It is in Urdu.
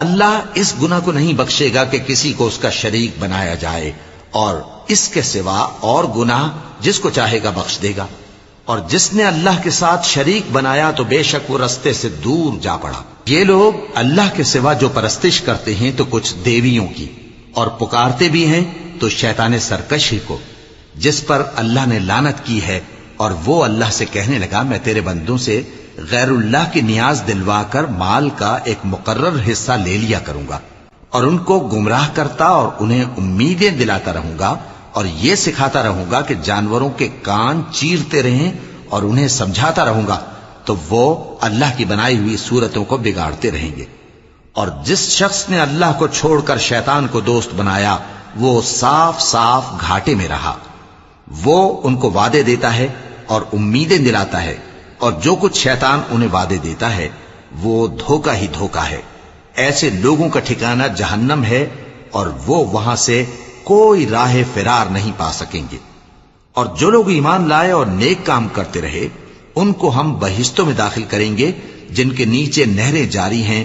اللہ اس گناہ کو نہیں بخشے گا کہ کسی کو اس کا شریک بنایا جائے، اور اس کے سوا اور گناہ جس کو چاہے گا بخش دے گا، اور جس نے اللہ کے ساتھ شریک بنایا تو بے شک وہ رستے سے دور جا پڑا۔ یہ لوگ اللہ کے سوا جو پرستش کرتے ہیں تو کچھ دیویوں کی، اور پکارتے بھی ہیں تو شیطان سرکش ہی کو، جس پر اللہ نے لعنت کی ہے، اور وہ اللہ سے کہنے لگا میں تیرے بندوں سے غیر اللہ کی نیاز دلوا کر مال کا ایک مقرر حصہ لے لیا کروں گا، اور ان کو گمراہ کرتا اور انہیں امیدیں دلاتا رہوں گا، اور یہ سکھاتا رہوں گا کہ جانوروں کے کان چیرتے رہیں، اور انہیں سمجھاتا رہوں گا تو وہ اللہ کی بنائی ہوئی صورتوں کو بگاڑتے رہیں گے۔ اور جس شخص نے اللہ کو چھوڑ کر شیطان کو دوست بنایا وہ صاف صاف گھاٹے میں رہا۔ وہ ان کو وعدے دیتا ہے اور امیدیں دلاتا ہے، اور جو کچھ شیطان انہیں وعدے دیتا ہے وہ دھوکہ ہی دھوکہ ہے۔ ایسے لوگوں کا ٹھکانہ جہنم ہے، اور وہ وہاں سے کوئی راہ فرار نہیں پا سکیں گے۔ اور جو لوگ ایمان لائے اور نیک کام کرتے رہے ان کو ہم بہشتوں میں داخل کریں گے جن کے نیچے نہریں جاری ہیں،